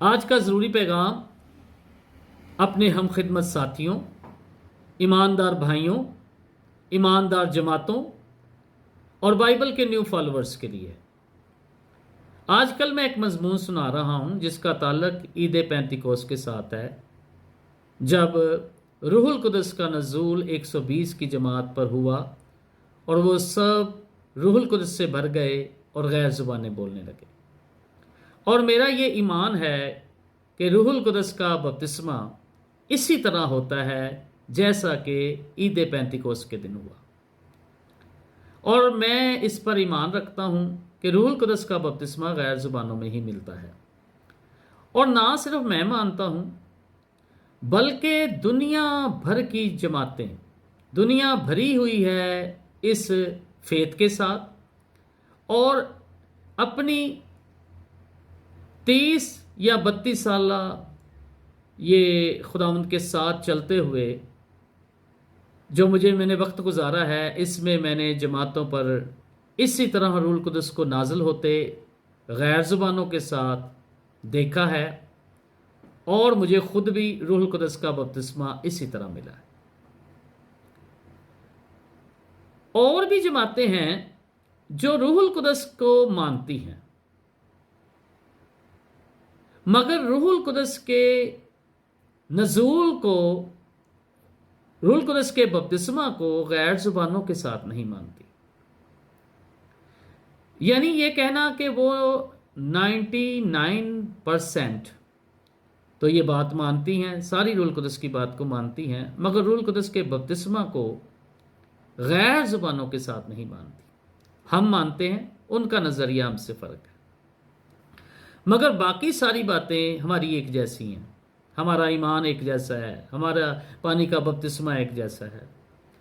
آج کا ضروری پیغام اپنے ہم خدمت ساتھیوں، ایماندار بھائیوں، ایماندار جماعتوں اور بائبل کے نیو فالوورز کے لیے۔ آج کل میں ایک مضمون سنا رہا ہوں جس کا تعلق عید پینتیکوس کے ساتھ ہے، جب روح القدس کا نزول 120 کی جماعت پر ہوا اور وہ سب روح القدس سے بھر گئے اور غیر زبانیں بولنے لگے۔ اور میرا یہ ایمان ہے کہ روح القدس کا بپتسمہ اسی طرح ہوتا ہے جیسا کہ عید پینتیکوس کے دن ہوا، اور میں اس پر ایمان رکھتا ہوں کہ روح القدس کا بپتسمہ غیر زبانوں میں ہی ملتا ہے۔ اور نہ صرف میں مانتا ہوں بلکہ دنیا بھر کی جماعتیں، دنیا بھری ہوئی ہے اس فیت کے ساتھ، اور اپنی 30 یا 32 سالہ یہ خداوند کے ساتھ چلتے ہوئے جو میں نے وقت گزارا ہے، اس میں میں نے جماعتوں پر اسی طرح روح القدس کو نازل ہوتے غیر زبانوں کے ساتھ دیکھا ہے، اور مجھے خود بھی روح القدس کا بپتسمہ اسی طرح ملا ہے۔ اور بھی جماعتیں ہیں جو روح القدس کو مانتی ہیں، مگر روح القدس کے نزول کو، روح القدس کے بپتسمہ کو غیر زبانوں کے ساتھ نہیں مانتی۔ یعنی یہ کہنا کہ وہ 99% تو یہ بات مانتی ہیں، ساری روح القدس کی بات کو مانتی ہیں، مگر روح القدس کے بپتسمہ کو غیر زبانوں کے ساتھ نہیں مانتی۔ ہم مانتے ہیں، ان کا نظریہ ہم سے فرق ہے، مگر باقی ساری باتیں ہماری ایک جیسی ہیں۔ ہمارا ایمان ایک جیسا ہے، ہمارا پانی کا بپتسمہ ایک جیسا ہے،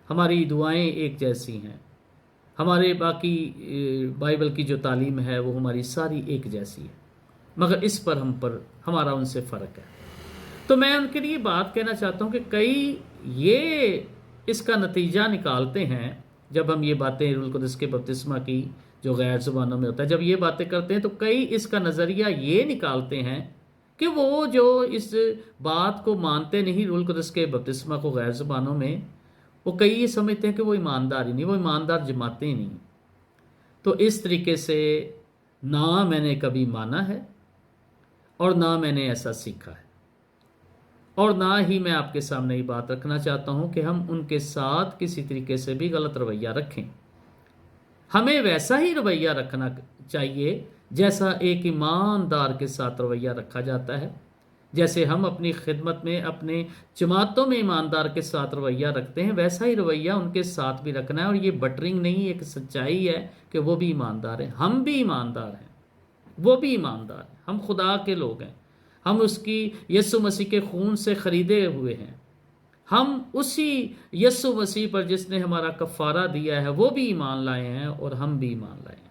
ہماری دعائیں ایک جیسی ہیں، ہمارے باقی بائبل کی جو تعلیم ہے وہ ہماری ساری ایک جیسی ہے، مگر اس پر ہمارا ان سے فرق ہے۔ تو میں ان کے لیے بات کہنا چاہتا ہوں کہ کئی یہ اس کا نتیجہ نکالتے ہیں جب ہم یہ باتیں روح القدس کے بپتسمہ کی جو غیر زبانوں میں ہوتا ہے، جب یہ باتیں کرتے ہیں تو کئی اس کا نظریہ یہ نکالتے ہیں کہ وہ جو اس بات کو مانتے نہیں، روح القدس کے بپتسمہ کو غیر زبانوں میں، وہ کئی یہ سمجھتے ہیں کہ وہ ایماندار ہی نہیں، وہ ایماندار جماعتیں ہی نہیں۔ تو اس طریقے سے نہ میں نے کبھی مانا ہے اور نہ میں نے ایسا سیکھا ہے، اور نہ ہی میں آپ کے سامنے یہ بات رکھنا چاہتا ہوں کہ ہم ان کے ساتھ کسی طریقے سے بھی غلط رویہ رکھیں۔ ہمیں ویسا ہی رویہ رکھنا چاہیے جیسا ایک ایماندار کے ساتھ رویہ رکھا جاتا ہے، جیسے ہم اپنی خدمت میں اپنے جماعتوں میں ایماندار کے ساتھ رویہ رکھتے ہیں، ویسا ہی رویہ ان کے ساتھ بھی رکھنا ہے۔ اور یہ بٹرنگ نہیں، ایک سچائی ہے کہ وہ بھی ایماندار ہیں، ہم بھی ایماندار ہیں، وہ بھی ایماندار ہیں، ہم خدا کے لوگ ہیں، ہم اس کی یسوع مسیح کے خون سے خریدے ہوئے ہیں، ہم اسی یسوع مسیح پر جس نے ہمارا کفارہ دیا ہے وہ بھی ایمان لائے ہیں، اور ہم بھی ایمان لائے ہیں۔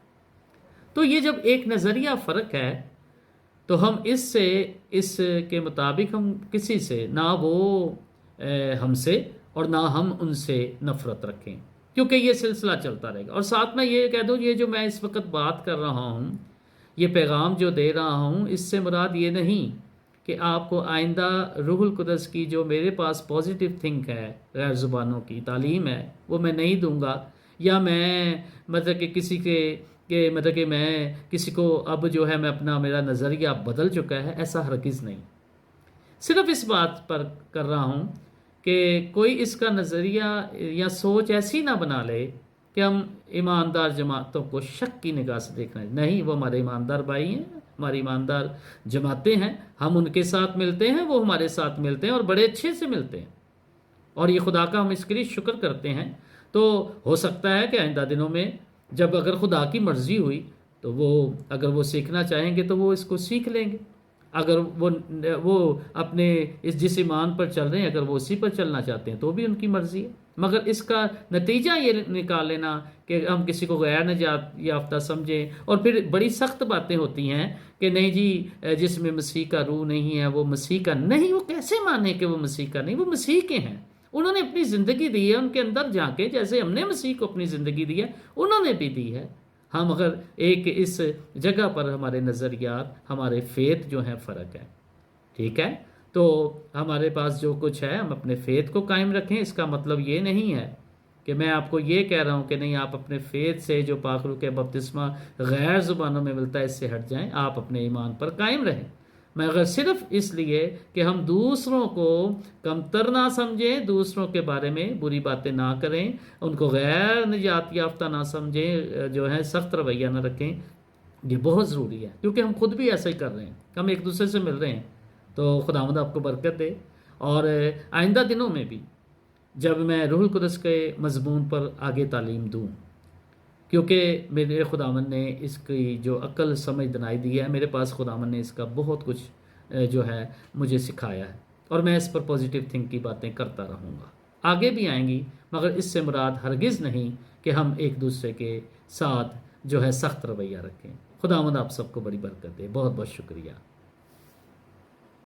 تو یہ جب ایک نظریہ فرق ہے تو ہم اس کے مطابق ہم کسی سے نہ وہ ہم سے اور نہ ہم ان سے نفرت رکھیں، کیونکہ یہ سلسلہ چلتا رہے گا۔ اور ساتھ میں یہ کہہ دوں، یہ جو میں اس وقت بات کر رہا ہوں، یہ پیغام جو دے رہا ہوں، اس سے مراد یہ نہیں کہ آپ کو آئندہ روح القدس کی جو میرے پاس پازیٹیو تھنک ہے، غیر زبانوں کی تعلیم ہے، وہ میں نہیں دوں گا، یا میں مطلب کہ میں کسی کو اب جو ہے میرا نظریہ بدل چکا ہے، ایسا ہرگز نہیں۔ صرف اس بات پر کر رہا ہوں کہ کوئی اس کا نظریہ یا سوچ ایسی نہ بنا لے کہ ہم ایماندار جماعتوں کو شک کی نگاہ سے دیکھنا ہے۔ نہیں، وہ ہمارے ایماندار بھائی ہیں، ہماری ایماندار جماعتیں ہیں، ہم ان کے ساتھ ملتے ہیں، وہ ہمارے ساتھ ملتے ہیں، اور بڑے اچھے سے ملتے ہیں، اور یہ خدا کا ہم اس کے لیے شکر کرتے ہیں۔ تو ہو سکتا ہے کہ آئندہ دنوں میں جب اگر خدا کی مرضی ہوئی تو اگر وہ سیکھنا چاہیں گے تو وہ اس کو سیکھ لیں گے۔ اگر وہ اپنے جس ایمان پر چل رہے ہیں، اگر وہ اسی پر چلنا چاہتے ہیں تو بھی ان کی مرضی ہے، مگر اس کا نتیجہ یہ نکال لینا کہ ہم کسی کو غیر نجات یافتہ سمجھیں، اور پھر بڑی سخت باتیں ہوتی ہیں کہ نہیں جی جس میں مسیح کا روح نہیں ہے وہ مسیح کا نہیں۔ وہ کیسے مانے کہ وہ مسیح کا نہیں؟ وہ مسیح کے ہیں، انہوں نے اپنی زندگی دی ہے، ان کے اندر جا کے جیسے ہم نے مسیح کو اپنی زندگی دی ہے انہوں نے بھی دی ہے۔ ہم اگر ایک اس جگہ پر ہمارے نظریات، ہمارے فیتھ جو ہیں فرق ہے، ٹھیک ہے، تو ہمارے پاس جو کچھ ہے ہم اپنے فیتھ کو قائم رکھیں. اس کا مطلب یہ نہیں ہے کہ میں آپ کو یہ کہہ رہا ہوں کہ نہیں آپ اپنے فیتھ سے جو پاک روح کے بپتسمہ غیر زبانوں میں ملتا ہے اس سے ہٹ جائیں. آپ اپنے ایمان پر قائم رہیں، مگر صرف اس لیے کہ ہم دوسروں کو کمتر نہ سمجھیں، دوسروں کے بارے میں بری باتیں نہ کریں، ان کو غیر نجات یافتہ نہ سمجھیں، جو ہے سخت رویہ نہ رکھیں. یہ بہت ضروری ہے کیونکہ ہم خود بھی ایسا ہی کر رہے ہیں، ہم ایک دوسرے سے مل رہے ہیں. تو خداوند آپ کو برکت دے، اور آئندہ دنوں میں بھی جب میں روح القدس کے مضمون پر آگے تعلیم دوں، کیونکہ میرے خداوند نے اس کی جو عقل سمجھ دنائی دی ہے، میرے پاس خداوند نے اس کا بہت کچھ جو ہے مجھے سکھایا ہے، اور میں اس پر پازیٹیو تھنک کی باتیں کرتا رہوں گا. آگے بھی آئیں گی، مگر اس سے مراد ہرگز نہیں کہ ہم ایک دوسرے کے ساتھ جو ہے سخت رویہ رکھیں. خداوند آپ سب کو بڑی برکت دے. بہت بہت شکریہ.